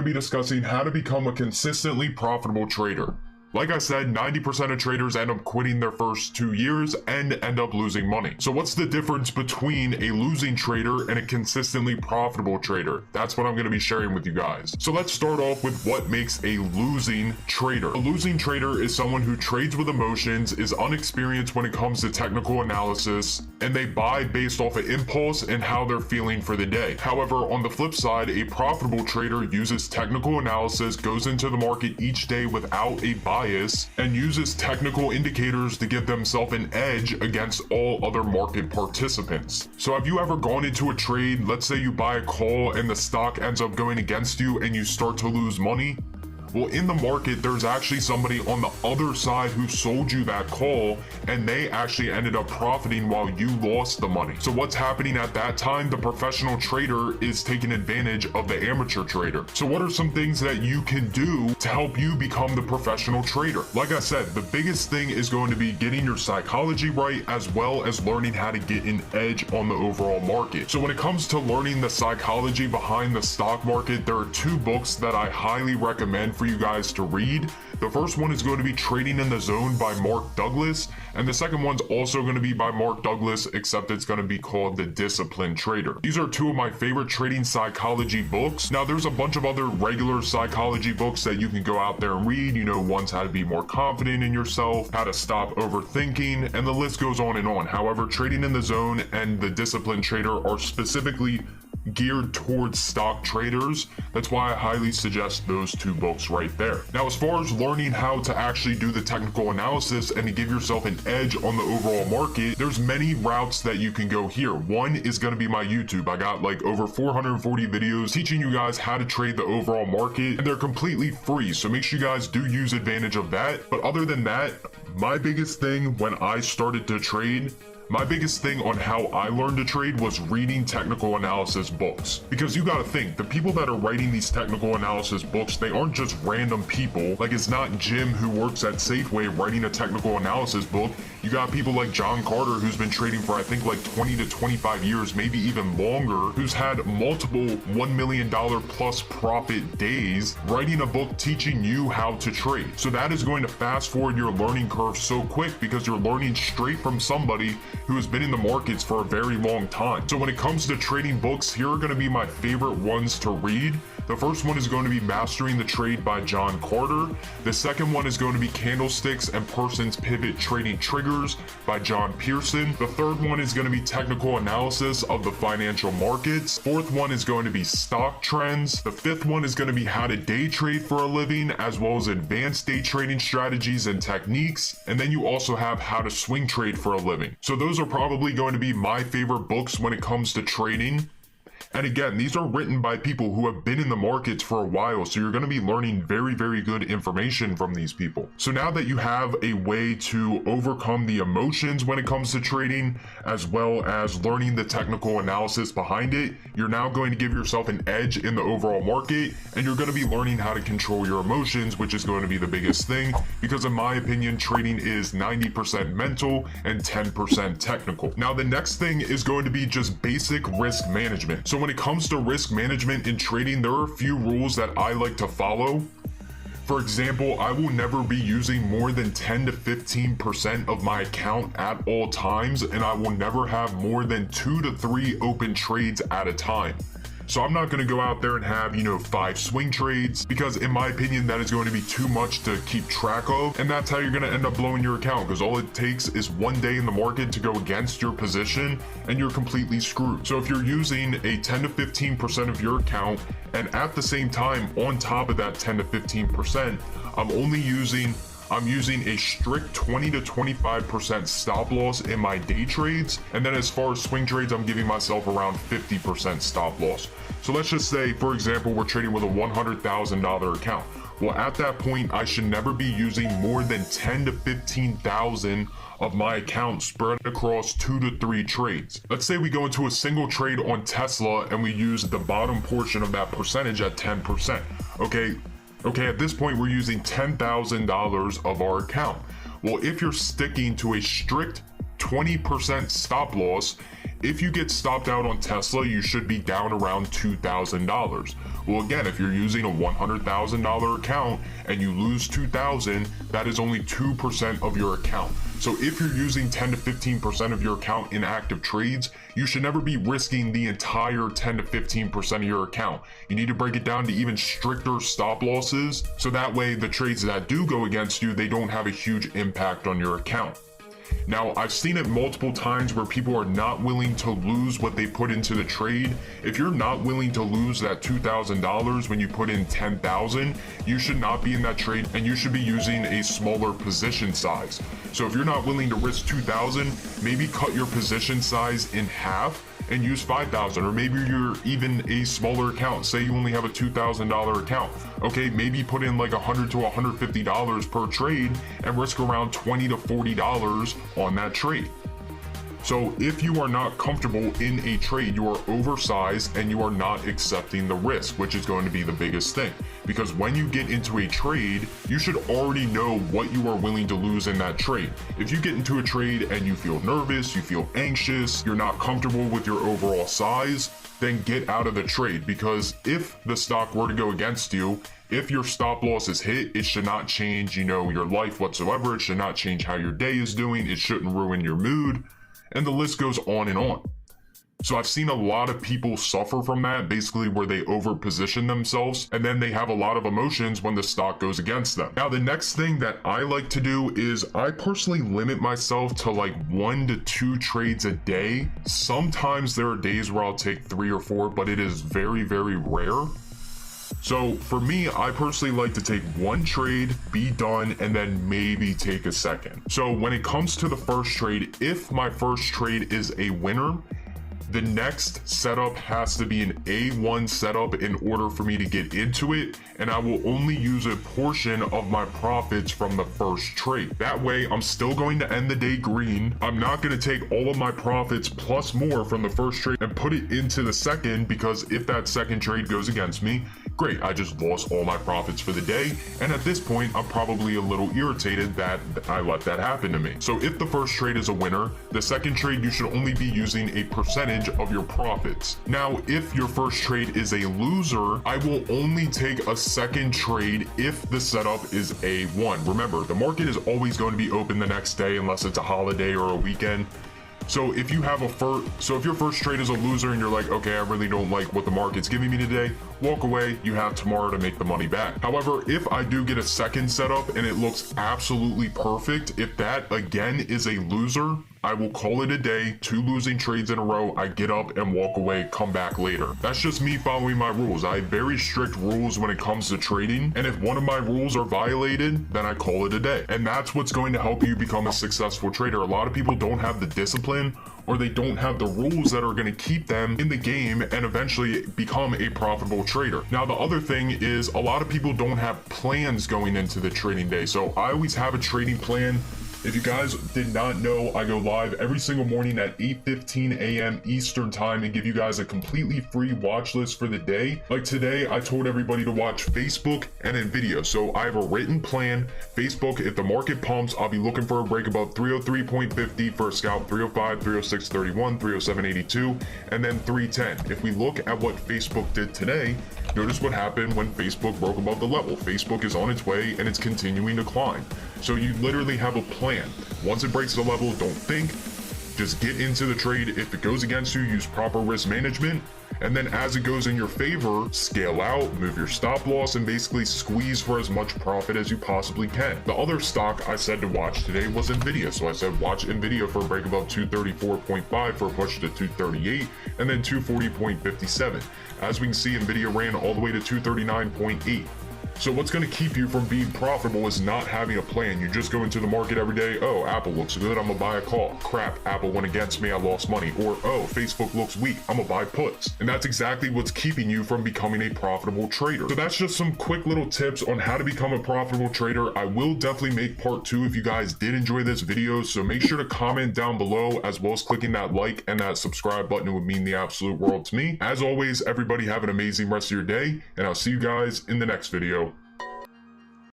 to be discussing how to become a consistently profitable trader. Like I said, 90% of traders end up quitting their first 2 years and end up losing money. So what's the difference between a losing trader and a consistently profitable trader? That's what I'm going to be sharing with you guys. So let's start off with what makes a losing trader. A losing trader is someone who trades with emotions, is unexperienced when it comes to technical analysis, and they buy based off of impulse and how they're feeling for the day. However, on the flip side, a profitable trader uses technical analysis, goes into the market each day without a bias, and uses technical indicators to give themselves an edge against all other market participants. So have you ever gone into a trade, let's say you buy a call and the stock ends up going against you and you start to lose money? Well, in the market, there's actually somebody on the other side who sold you that call, and they actually ended up profiting while you lost the money. So what's happening at that time? The professional trader is taking advantage of the amateur trader. So what are some things that you can do to help you become the professional trader? Like I said, the biggest thing is going to be getting your psychology right, as well as learning how to get an edge on the overall market. So when it comes to learning the psychology behind the stock market, there are 2 books that I highly recommend for you guys to read. The first one is going to be Trading in the Zone by Mark Douglas, and the second one's also going to be by Mark Douglas, except it's going to be called The Disciplined Trader. These are 2 of my favorite trading psychology books. Now, there's a bunch of other regular psychology books that you can go out there and read. You know, one's how to be more confident in yourself, how to stop overthinking, and the list goes on and on. However, Trading in the Zone and The Disciplined Trader are specifically geared towards stock traders. That's why I highly suggest those 2 books right there. Now, as far as learning how to actually do the technical analysis and to give yourself an edge on the overall market, there's many routes that you can go here. One is going to be my YouTube. I got like over 440 videos teaching you guys how to trade the overall market, and they're completely free. So make sure you guys do use advantage of that. But other than that, my biggest thing when I started to trade, my biggest thing on how I learned to trade was reading technical analysis books. Because you gotta think, the people that are writing these technical analysis books, they aren't just random people. Like, it's not Jim who works at Safeway writing a technical analysis book. You got people like John Carter, who's been trading for I think like 20 to 25 years, maybe even longer, who's had multiple $1 million plus profit days, writing a book teaching you how to trade. So that is going to fast forward your learning curve so quick, because you're learning straight from somebody who has been in the markets for a very long time. So when it comes to trading books, here are going to be my favorite ones to read. The first one is going to be Mastering the Trade by John Carter. The second one is going to be Candlesticks and Persons Pivot Trading Triggers by John Pearson. The third one is going to be Technical Analysis of the Financial Markets. Fourth one is going to be Stock Trends. The fifth one is going to be How to Day Trade for a Living, as well as Advanced Day Trading Strategies and Techniques. And then you also have How to Swing Trade for a Living. So those are probably going to be my favorite books when it comes to trading. And again, these are written by people who have been in the markets for a while, so you're going to be learning very, very good information from these people. So now that you have a way to overcome the emotions when it comes to trading, as well as learning the technical analysis behind it, you're now going to give yourself an edge in the overall market, and you're going to be learning how to control your emotions, which is going to be the biggest thing, because in my opinion, trading is 90% mental and 10% technical. Now, the next thing is going to be just basic risk management. So when it comes to risk management in trading, there are a few rules that I like to follow. For example, I will never be using more than 10 to 15% of my account at all times, and I will never have more than 2 to 3 open trades at a time. So I'm not going to go out there and have, 5 swing trades, because in my opinion, that is going to be too much to keep track of. And that's how you're going to end up blowing your account, because all it takes is one day in the market to go against your position and you're completely screwed. So if you're using a 10 to 15% of your account, and at the same time, on top of that 10 to 15%, I'm using a strict 20 to 25% stop loss in my day trades. And then as far as swing trades, I'm giving myself around 50% stop loss. So let's just say, for example, we're trading with a $100,000 account. Well, at that point, I should never be using more than 10 to 15,000 of my account spread across 2 to 3 trades. Let's say we go into a single trade on Tesla and we use the bottom portion of that percentage at 10%. Okay, at this point, we're using $10,000 of our account. Well, if you're sticking to a strict 20% stop loss, if you get stopped out on Tesla, you should be down around $2,000. Well, again, if you're using a $100,000 account and you lose $2,000, that is only 2% of your account. So if you're using 10 to 15% of your account in active trades, you should never be risking the entire 10 to 15% of your account. You need to break it down to even stricter stop losses, so that way the trades that do go against you, they don't have a huge impact on your account. Now, I've seen it multiple times where people are not willing to lose what they put into the trade. If you're not willing to lose that $2,000 when you put in $10,000, you should not be in that trade, and you should be using a smaller position size. So if you're not willing to risk $2,000, maybe cut your position size in half and use $5,000, or maybe you're even a smaller account. Say you only have a $2,000 account. Okay, maybe put in like $100 to $150 per trade and risk around $20 to $40 on that trade. So if you are not comfortable in a trade, you are oversized and you are not accepting the risk, which is going to be the biggest thing. Because when you get into a trade, you should already know what you are willing to lose in that trade. If you get into a trade and you feel nervous, you feel anxious, you're not comfortable with your overall size, then get out of the trade. Because if the stock were to go against you, if your stop loss is hit, it should not change, your life whatsoever. It should not change how your day is doing. It shouldn't ruin your mood. And the list goes on and on. So I've seen a lot of people suffer from that, basically where they over position themselves and then they have a lot of emotions when the stock goes against them. Now, the next thing that I like to do is I personally limit myself to like 1 to 2 trades a day. Sometimes there are days where I'll take 3 or 4, but it is very, very rare. So for me, I personally like to take 1 trade, be done, and then maybe take a second. So when it comes to the first trade, if my first trade is a winner, the next setup has to be an A1 setup in order for me to get into it, and I will only use a portion of my profits from the first trade. That way, I'm still going to end the day green. I'm not going to take all of my profits plus more from the first trade and put it into the second, because if that second trade goes against me, great, I just lost all my profits for the day, and at this point, I'm probably a little irritated that I let that happen to me. So if the first trade is a winner, the second trade you should only be using a percentage of your profits. Now, if your first trade is a loser, I will only take a second trade if the setup is A1. Remember, the market is always going to be open the next day unless it's a holiday or a weekend. So if you have if your first trade is a loser and you're like, okay, I really don't like what the market's giving me today, walk away. You have tomorrow to make the money back. However, if I do get a second setup and it looks absolutely perfect, if that again is a loser, I will call it a day. 2 losing trades in a row, I get up and walk away, come back later. That's just me following my rules. I have very strict rules when it comes to trading, and if one of my rules are violated, then I call it a day. And that's what's going to help you become a successful trader. A lot of people don't have the discipline, or they don't have the rules that are going to keep them in the game and eventually become a profitable trader. Now, the other thing is a lot of people don't have plans going into the trading day. So I always have a trading plan. If you guys did not know, I go live every single morning at 8:15 a.m. Eastern time and give you guys a completely free watch list for the day. Like today, I told everybody to watch Facebook and Nvidia. So I have a written plan. Facebook, if the market pumps, I'll be looking for a break above 303.50 for a scalp, 305, 306.31, 307.82, and then 310. If we look at what Facebook did today, notice what happened when Facebook broke above the level. Facebook is on its way and it's continuing to climb. So you literally have a plan. Once it breaks the level, don't think, just get into the trade. If it goes against you, use proper risk management. And then as it goes in your favor, scale out, move your stop loss, and basically squeeze for as much profit as you possibly can. The other stock I said to watch today was Nvidia. So I said watch Nvidia for a break above 234.5 for a push to 238 and then 240.57. As we can see, Nvidia ran all the way to 239.8. So what's going to keep you from being profitable is not having a plan. You just go into the market every day. Oh, Apple looks good, I'm gonna buy a call. Crap, Apple went against me, I lost money. Or, oh, Facebook looks weak, I'm gonna buy puts. And that's exactly what's keeping you from becoming a profitable trader. So that's just some quick little tips on how to become a profitable trader. I will definitely make part 2 if you guys did enjoy this video. So make sure to comment down below, as well as clicking that like and that subscribe button. It would mean the absolute world to me. As always, everybody have an amazing rest of your day, and I'll see you guys in the next video.